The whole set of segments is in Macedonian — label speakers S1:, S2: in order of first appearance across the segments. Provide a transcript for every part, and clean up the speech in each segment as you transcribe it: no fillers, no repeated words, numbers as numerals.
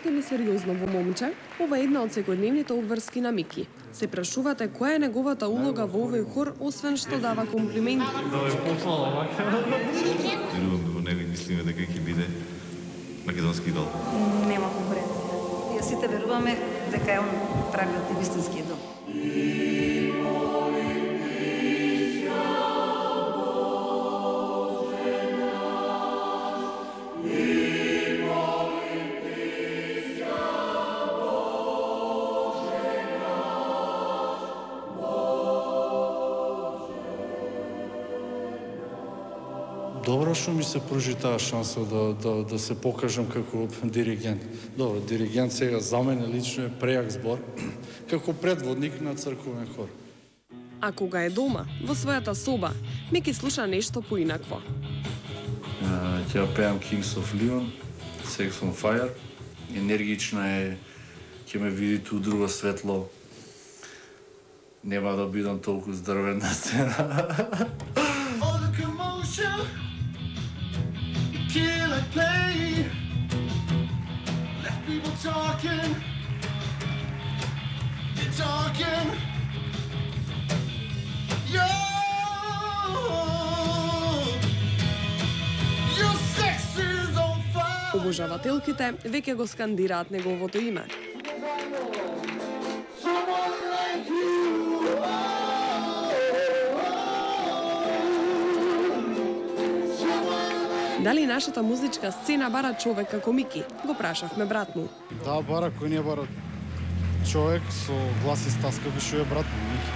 S1: Шалка или сериозно во момче, ова е една од секојдневните обврски на Мики. Се прашувате која е неговата улога во овој хор, освен што дава комплименти.
S2: Верувам во него и мислиме дека ќе биде македонски идол.
S3: Нема конкуренција. Ја сите веруваме дека е он правиот и вистински идол.
S4: Добро што ми се пружи таа шанса да се покажам како диригент. Добро, диригент сега за мене лично е прејак збор, како предводник на црковен хор.
S1: А кога е дома, во својата соба, Мики слуша нешто поинакво.
S4: Ќе пеам Kings of Leon, Sex on Fire. Енергична е, ќе ме видите у друго светло. Нема да бидам толку здрвен на сцена.
S5: Kill and play, left people talking, you're talking, your sex is on fire.
S1: Обожавателките веќе го скандираат неговото име. Дали нашата музичка сцена бара човек како Мики? Го прашавме брат му.
S6: Да, бара, кој не бара човек со глас и стаска, што е брат му, Мики.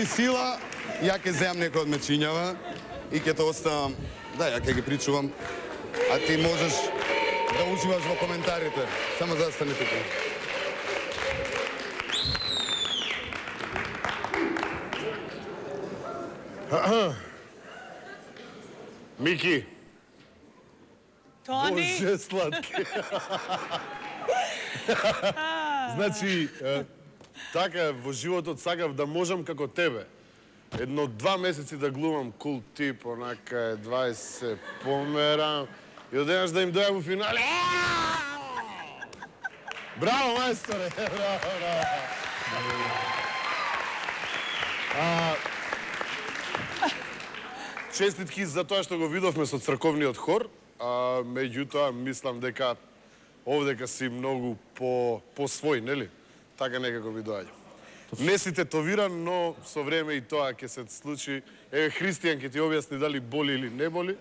S7: Мики сила, ја ќе земам некој од мечињава и ќе те оставам, да, ја ќе ги причувам, а ти можеш да уживаш во коментарите. Само застани тука.
S5: Мики,
S8: Тони,
S5: Боже сладки. Значи, така во животот сакав да можам како тебе. Едно 2 месеци да глумам кул тип, онака едва се померам и одеднаш да им доја во финале. Браво, мајсторе! Браво, браво! Честитки за тоа што го видовме со црковниот хор, меѓутоа мислам дека овдека си многу по свој, нели? Така некако ми доаѓа. Не си тетовиран, но со време и тоа ќе се случи. Еве, Христијан ќе ти објасни дали боли или не боли.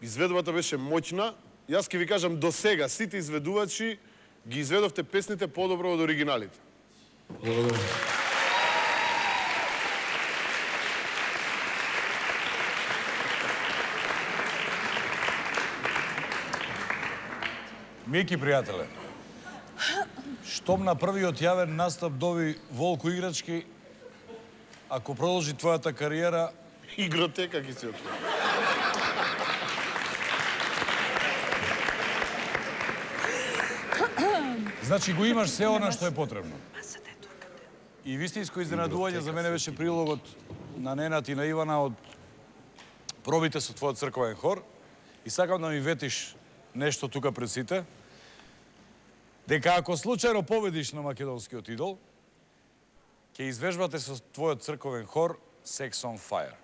S5: Изведбата беше моќна. Јас ќе ви кажам, до сега сите изведувачи ги изведовте песните подобро од оригиналите.
S4: Благодарам.
S9: Мики, пријателе, штом на првиот јавен настап доби Волко играчки, ако продолжи твојата кариера...
S5: Игротека ќе се отвори.
S9: Значи го имаш се она што е потребно. И вистинско изненадување за мене беше прилогот на Ненат и на Ивана од пробите со твојот црковен хор. И сакам да ми ветиш нешто тука пред сите, дека ако случајно победиш на македонскиот идол, ќе извежбате со твојот црковен хор Sex on Fire.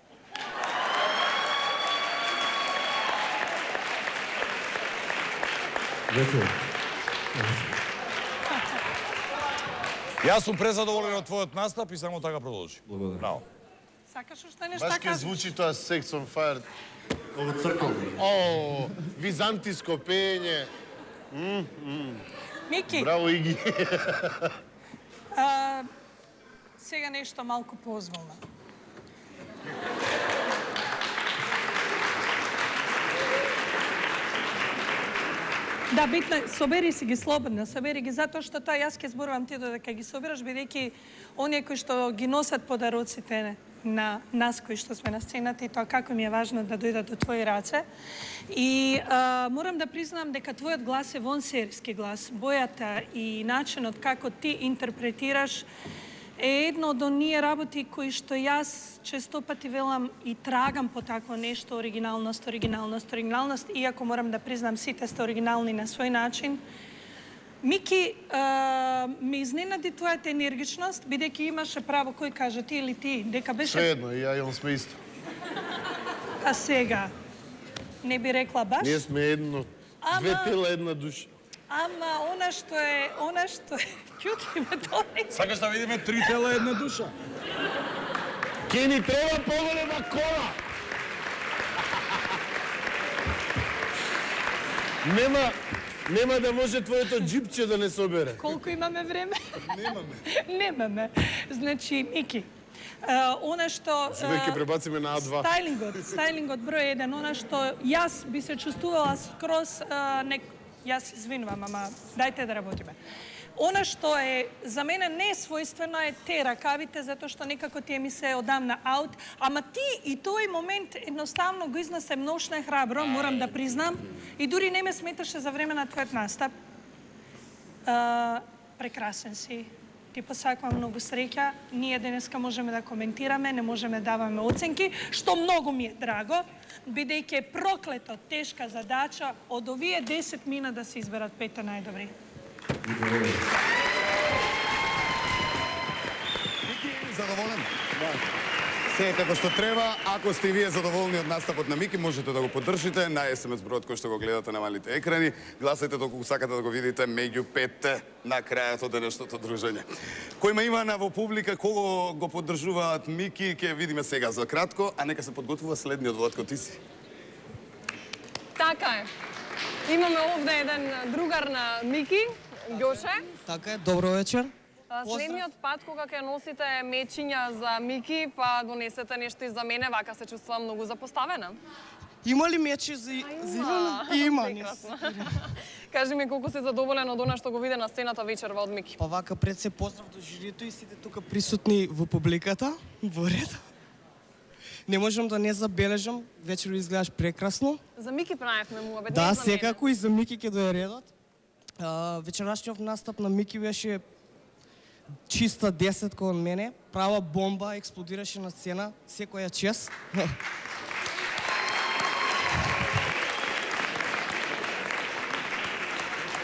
S9: Јас сум презадоволен од твојот настап и само така продолжи.
S4: Благодарам.
S9: Браво.
S8: сакаш уште нешто
S5: Баш ќе
S8: кажеш?
S5: звучи тоа Sex on Fire.
S4: Ово црковно.
S5: О, византиско пење.
S8: Мики,
S5: Браво, Иги.
S8: сега нешто малку позволно. Да, битно е, собери си ги слободно, собери ги, затоа што тоа јас ќе зборувам ти додека ги собираш, бидејќи оние кои што ги носат подароците на нас кои што сме на сцената и тоа како ми е важно да дојдат до твои раце. И морам да признам дека твојот глас е вонсерски глас. Бојата и начинот како ти интерпретираш е едно од оние работи кои што јас често пати велам и трагам по такво нешто, оригиналност, оригиналност, оригиналност, иако морам да признам сите сте оригинални на свој начин. Мики, ме изненади твојата енергичност, бидејќи имаше право, кој кажа, ти или ти, дека беше...
S5: Средно, и ја и он сме исто.
S8: А сега, не би рекла баш?
S5: Ние сме едно, две тела, една душа.
S8: Ама, она што е, ќути ме Тони.
S9: Сакаш да видиме три тела една душа?
S5: Ке ни треба поголема кола! Нема да може твоето джипче да не собере.
S8: Колку имаме време? Немаме. Значи, Мики, она што...
S5: Живеј ќе пребациме на А2.
S8: Стайлингот број 1, она што јас би се чувствувала скроз Јас извинувам, ама дајте да работиме. Она што е за мене не својствено е те ракавите, затоа што некако тие ми се одамна аут, ама ти и тој момент едноставно го изнесе мношно е храбро, морам да признам, и дури не ме сметаше за време на твојот настап. Прекрасен си. Ти посакувам многу среќа. Ние денеска можеме да коментираме, не можеме да даваме оценки, што многу ми е драго, бидејќи е проклето тешка задача од овие 10 мина да се изберат 5 најдобри.
S7: Задоволен? Да. Се е како што треба. Ако сте и вие задоволни од настапот на Мики, можете да го поддржите на SMS бројот кој што го гледате на малите екрани. Гласајте доколку сакате да го видите меѓу 5 на крајот од денешното дружење. Кој има во публика, кого го поддржуваат Мики, ќе видиме сега за кратко, а нека се подготвува следниот Владко, ти си.
S10: Така е. Имаме овде еден другар на Мики, Ѓоше.
S11: Така е, добро вечер.
S1: Следниот пат кога ќе носите мечиња за Мики, па донесете нешто и за мене, вака се чувствувам многу запоставена.
S10: Има ли мечи за Ивана? Има.
S1: Прекрасно. Кажи ми колку си задоволен од она што го виде на сцената вечерва од Мики.
S10: Па вака пред се поздрав до жирито и сите тука присутни во публиката, во ред. Не можам да не забележам, вечер изгледаш прекрасно.
S1: За Мики правевме му, бе,
S10: Да,
S1: не за мене.
S10: секако и за Мики ќе дое редот. Вечерашниот настап на Мики беше чиста десетка од мене, права бомба, експлодираше на сцена, секоја чест.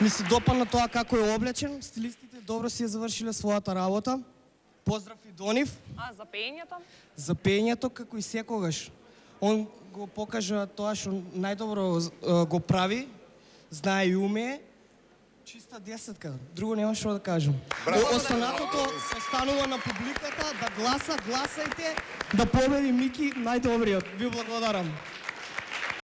S10: Ми се допадна тоа како е облечен, стилистите добро си ја завршиле својата работа. Поздрав и до нив.
S1: А, за пеењето?
S10: За пеењето како и секогаш. Он го покажа тоа што најдобро го прави, знае и умее. Чиста десетка, друго нема што да кажам. Останатото останува на публиката, да гласајте, да победи Мики најдобриот. Ви благодарам.